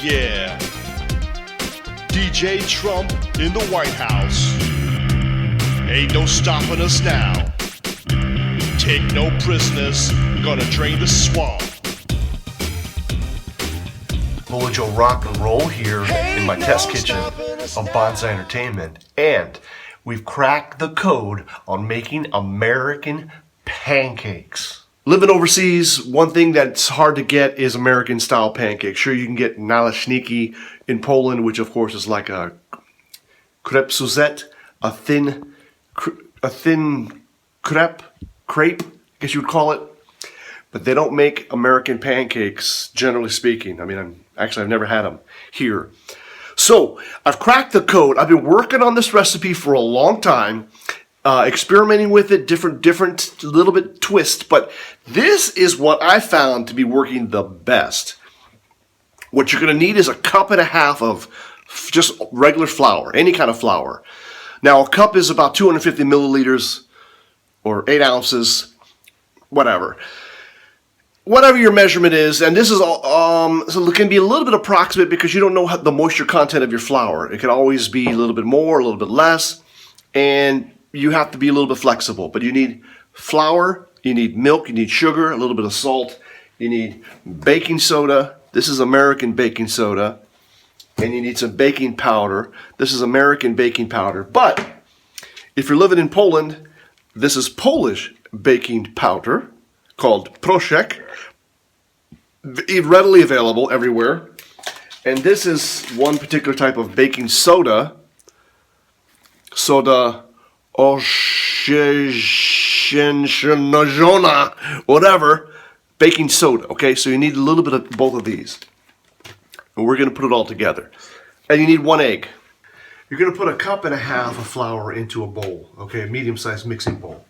yeah. DJ Trump in the White House. Ain't no stopping us now. Take no prisoners, gonna drain the swamp. Mojo Rock and Roll here in my test kitchen of Bonsai Entertainment. And we've cracked the code on making American pancakes. Living overseas, one thing that's hard to get is American style pancakes. Sure, you can get naleśniki in Poland, which of course is like a crepe Suzette, a thin crepe, I guess you would call it. But they don't make American pancakes, generally speaking. I mean, I've never had them here. So I've cracked the code. I've been working on this recipe for a long time. Experimenting with it, different little bit twist, but this is what I found to be working the best. What you're going to need is a cup and a half of just regular flour, any kind of flour. Now a cup is about 250 milliliters or 8 ounces, whatever your measurement is, and this is all, so it can be a little bit approximate because you don't know the moisture content of your flour. It can always be a little bit more, a little bit less, and you have to be a little bit flexible. But you need flour, you need milk, you need sugar, a little bit of salt, you need baking soda. This is American baking soda. And you need some baking powder. This is American baking powder. But if you're living in Poland, this is Polish baking powder called proszek, readily available everywhere. And this is one particular type of baking soda, whatever, baking soda, okay? So you need a little bit of both of these. And we're going to put it all together. And you need 1 egg. You're going to put a cup and a half of flour into a bowl, okay, a medium-sized mixing bowl.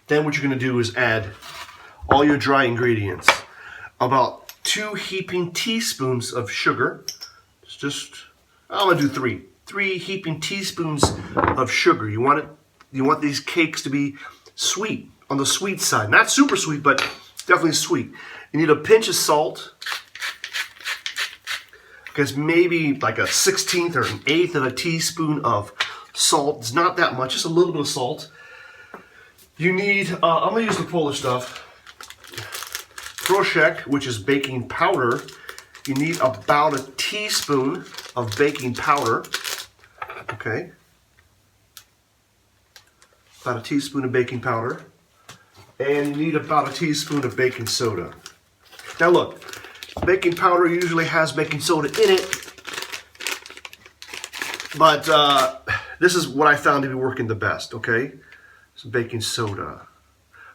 Then what you're going to do is add all your dry ingredients. About 2 heaping teaspoons of sugar. I'm going to do 3. 3 heaping teaspoons of sugar. You want these cakes to be sweet, on the sweet side. Not super sweet, but definitely sweet. You need a pinch of salt. Because maybe like a 1/16 or an 1/8 of a teaspoon of salt. It's not that much, just a little bit of salt. You need, I'm going to use the Polish stuff. Proszek, which is baking powder. You need about a teaspoon of baking powder. Okay. About a teaspoon of baking powder. And you need about a teaspoon of baking soda. Now look, baking powder usually has baking soda in it. But this is what I found to be working the best, okay? Some baking soda.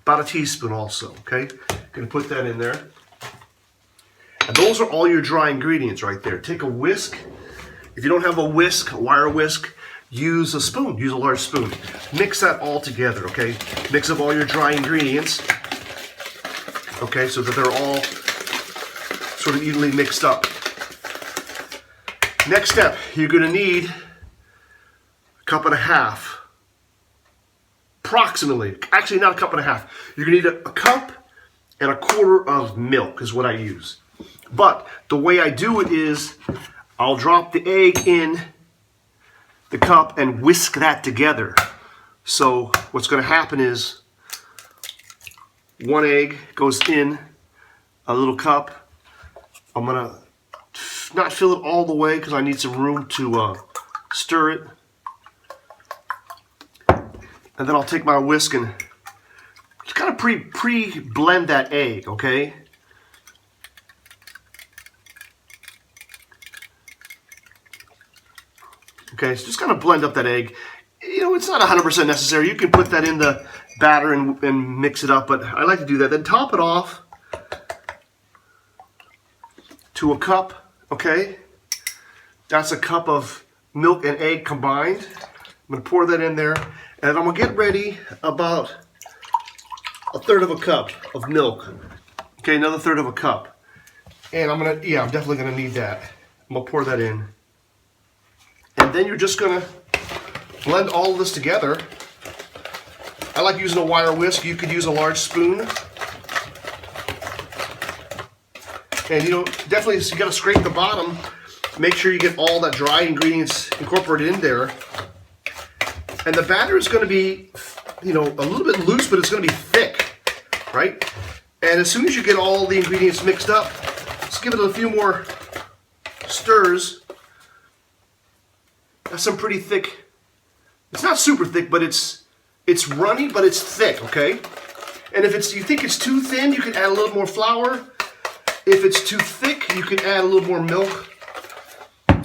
About a teaspoon also, okay? Gonna put that in there. And those are all your dry ingredients right there. Take a whisk. If you don't have a whisk, a wire whisk, use a spoon, use a large spoon. Mix that all together, okay? Mix up all your dry ingredients, okay, so that they're all sort of evenly mixed up. Next step, you're gonna need a cup and a half, approximately, actually not a cup and a half. You're gonna need a cup and 1/4 of milk is what I use. But the way I do it is I'll drop the egg in the cup and whisk that together. So what's going to happen is 1 egg goes in a little cup. I'm going to not fill it all the way because I need some room to stir it. And then I'll take my whisk and just kind of pre-blend that egg, okay? Okay, so just kind of blend up that egg. You know, it's not 100% necessary. You can put that in the batter and mix it up, but I like to do that. Then top it off to a cup, okay? That's a cup of milk and egg combined. I'm going to pour that in there, and I'm going to get ready about 1/3 of a cup of milk. Okay, another 1/3 of a cup. And I'm definitely going to need that. I'm going to pour that in. And then you're just going to blend all of this together. I like using a wire whisk. You could use a large spoon. And you know, definitely you gotta scrape the bottom, make sure you get all that dry ingredients incorporated in there. And the batter is gonna be, you know, a little bit loose, but it's gonna be thick, right? And as soon as you get all the ingredients mixed up, just give it a few more stirs. That's some pretty thick. It's not super thick, but it's runny, but it's thick, okay? And if you think it's too thin, you can add a little more flour. If it's too thick, you can add a little more milk.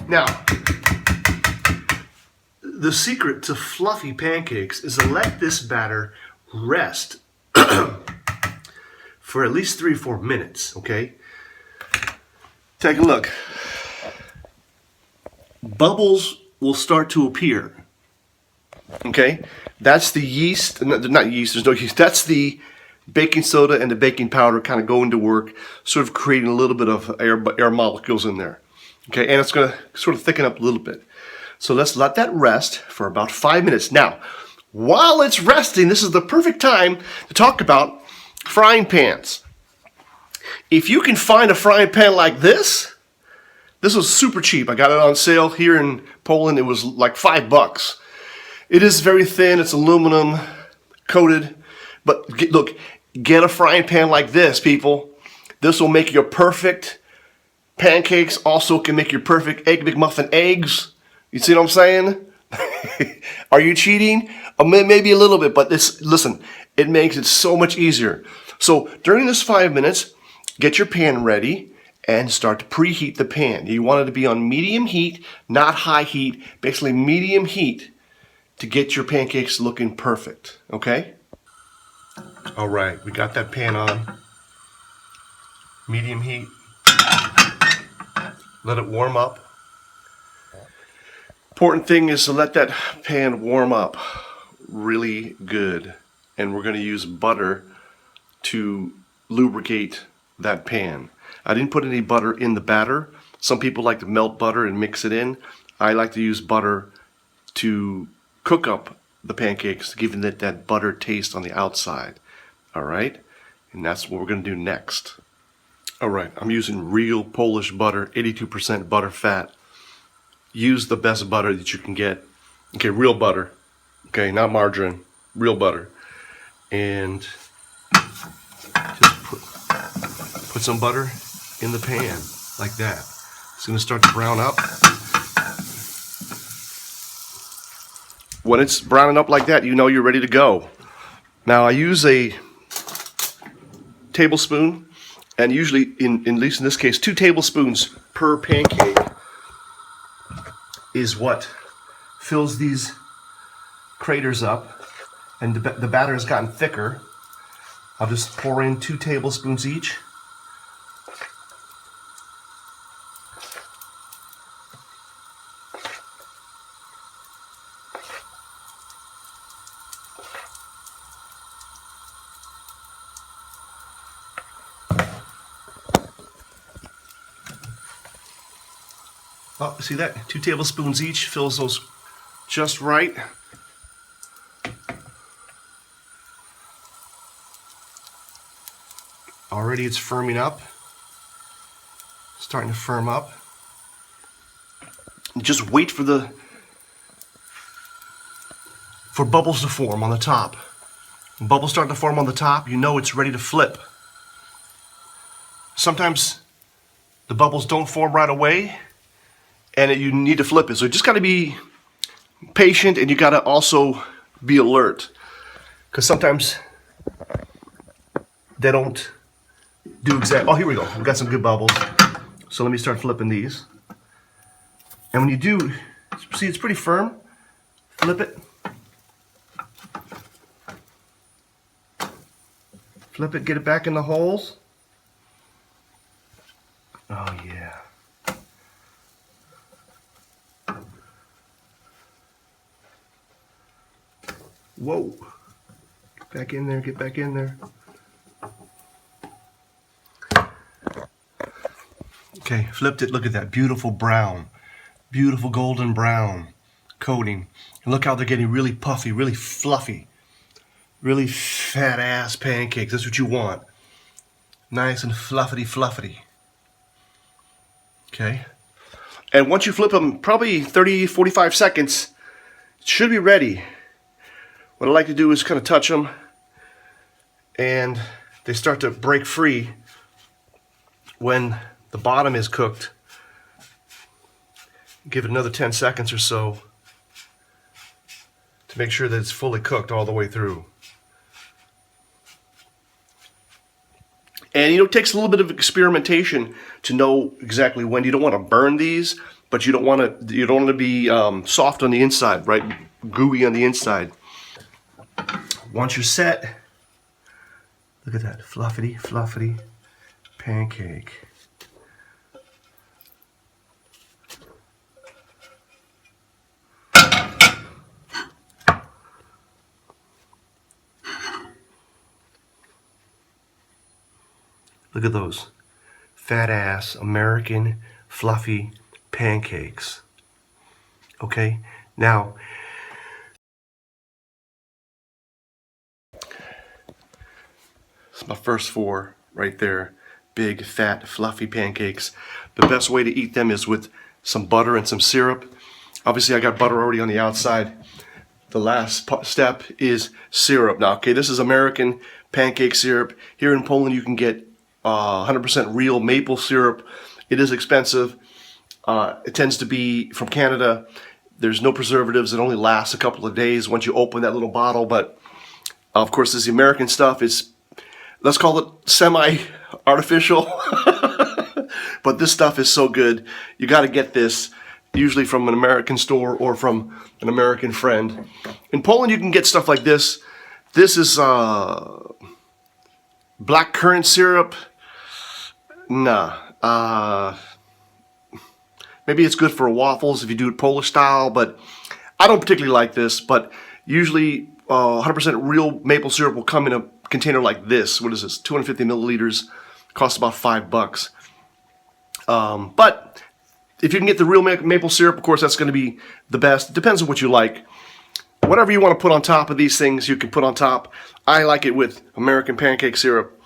Now, the secret to fluffy pancakes is to let this batter rest for at least 3 or 4 minutes, okay? Take a look. Bubbles will start to appear, okay? That's the yeast, not yeast, there's no yeast. That's the baking soda and the baking powder kind of going to work, sort of creating a little bit of air molecules in there, okay? And it's gonna sort of thicken up a little bit. So let's let that rest for about 5 minutes. Now, while it's resting, this is the perfect time to talk about frying pans. If you can find a frying pan like this was super cheap. I got it on sale here in Poland. It was like $5. It is very thin, it's aluminum coated, but look, get a frying pan like this, people. This will make your perfect pancakes, also can make your perfect egg McMuffin eggs. You see what I'm saying? Are you cheating? Maybe a little bit, but listen, it makes it so much easier. So during this 5 minutes, get your pan ready and start to preheat the pan. You want it to be on medium heat, not high heat, basically medium heat to get your pancakes looking perfect, okay? All right, we got that pan on. Medium heat. Let it warm up. Important thing is to let that pan warm up really good. And we're gonna use butter to lubricate that pan. I didn't put any butter in the batter. Some people like to melt butter and mix it in. I like to use butter to cook up the pancakes, giving it that butter taste on the outside. All right, and that's what we're gonna do next. All right, I'm using real Polish butter, 82% butter fat. Use the best butter that you can get. Okay, real butter. Okay, not margarine, real butter. And just put some butter in the pan like that. It's gonna start to brown up. When it's browning up like that, you know you're ready to go. Now I use a tablespoon, and usually, at least in this case, 2 tablespoons per pancake is what fills these craters up. And the batter has gotten thicker. I'll just pour in 2 tablespoons each. Oh, see that? 2 tablespoons each fills those just right. Already it's firming up. Starting to firm up. Just wait for bubbles to form on the top. When bubbles start to form on the top, you know it's ready to flip. Sometimes the bubbles don't form right away, and you need to flip it. So you just got to be patient, and you got to also be alert, because sometimes they don't do exactly. Oh, here we go. We've got some good bubbles. So let me start flipping these. And when you do, see it's pretty firm. Flip it. Flip it, get it back in the holes. Oh yeah. Whoa. Get back in there, get back in there. Okay, flipped it. Look at that beautiful brown, beautiful golden brown coating. And look how they're getting really puffy, really fluffy, really fat ass pancakes. That's what you want. Nice and fluffity. Okay. And once you flip them, probably 30, 45 seconds, it should be ready. What I like to do is kind of touch them, and they start to break free when the bottom is cooked. Give it another 10 seconds or so to make sure that it's fully cooked all the way through. And you know, it takes a little bit of experimentation to know exactly when. You don't want to burn these, but you don't want to be soft on the inside, right? Gooey on the inside. Once you're set, look at that fluffy, fluffy pancake. Look at those fat ass American fluffy pancakes. Okay, now it's my first 4 right there. Big fat fluffy pancakes. The best way to eat them is with some butter and some syrup. Obviously I got butter already on the outside. The last step is syrup. Now, okay, this is American pancake syrup. Here in Poland you can get 100% real maple syrup. It is expensive. It tends to be from Canada. There's no preservatives. It only lasts a couple of days once you open that little bottle. But of course, this American stuff is, let's call it semi-artificial. But this stuff is so good. You got to get this, usually from an American store or from an American friend. In Poland, you can get stuff like this. This is black currant syrup. Nah. Maybe it's good for waffles if you do it Polish style, but I don't particularly like this. But usually 100% real maple syrup will come in a container like this. What is this? 250 milliliters. Costs about $5. But if you can get the real maple syrup, of course, that's going to be the best. It depends on what you like. Whatever you want to put on top of these things, you can put on top. I like it with American pancake syrup.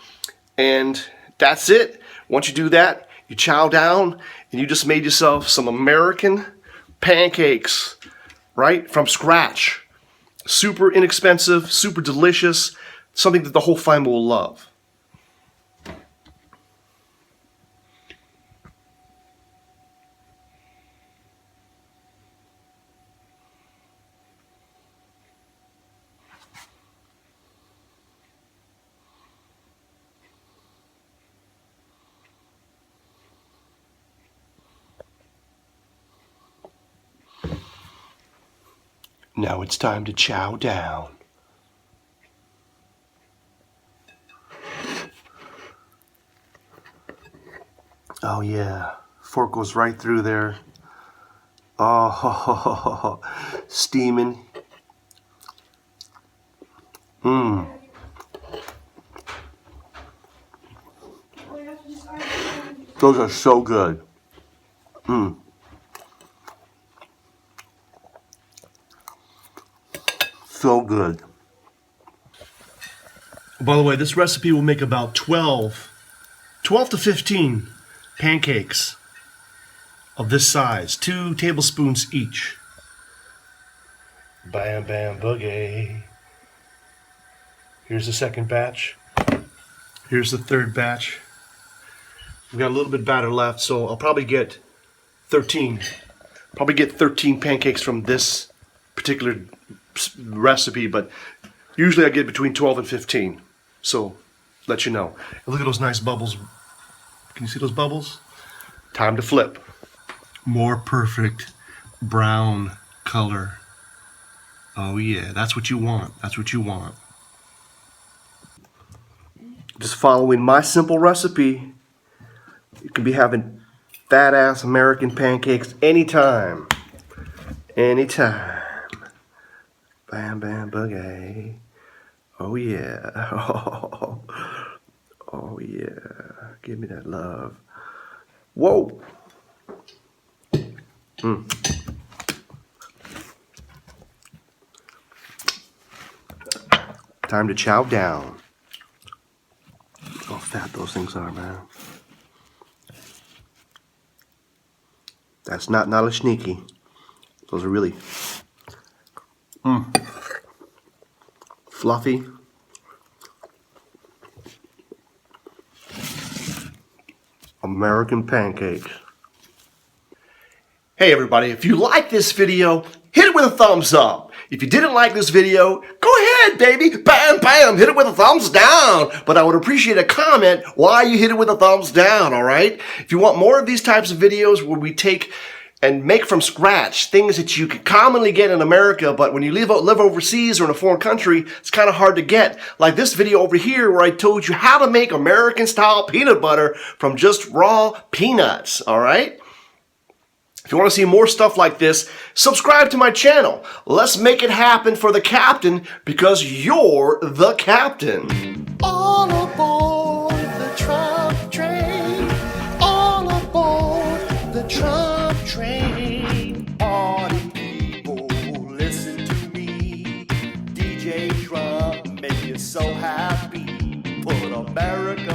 And that's it. Once you do that, you chow down, and you just made yourself some American pancakes, right, from scratch. Super inexpensive, super delicious, something that the whole family will love. Now it's time to chow down. Oh yeah, fork goes right through there. Oh, steaming. Mmm. Those are so good. Mmm. So good. By the way, this recipe will make about 12 to 15 pancakes of this size, 2 tablespoons each. Bam, bam, boogie. Here's the second batch. Here's the third batch. We've got a little bit of batter left, so I'll probably get 13. Probably get 13 pancakes from this particular recipe, but usually I get between 12 and 15. So, let you know. And look at those nice bubbles. Can you see those bubbles? Time to flip. More perfect brown color. Oh yeah, that's what you want. That's what you want. Just following my simple recipe, you can be having fat ass American pancakes anytime. Anytime. Bam, bam, boogie. Oh, yeah. Oh, yeah. Give me that love. Whoa. Time to chow down. Oh, fat those things are, man. That's not a sneaky. Those are really fluffy. American pancakes. Hey everybody, if you like this video, hit it with a thumbs up. If you didn't like this video, go ahead, baby. Bam, bam, hit it with a thumbs down. But I would appreciate a comment why you hit it with a thumbs down, all right? If you want more of these types of videos where we take and make from scratch things that you can commonly get in America, but when you live overseas or in a foreign country, it's kind of hard to get. Like this video over here where I told you how to make American-style peanut butter from just raw peanuts, all right? If you want to see more stuff like this, subscribe to my channel. Let's make it happen for the captain because you're the captain. All aboard the Trump train. All aboard the Trump train. Party people, listen to me. DJ Trump make you so happy. Put America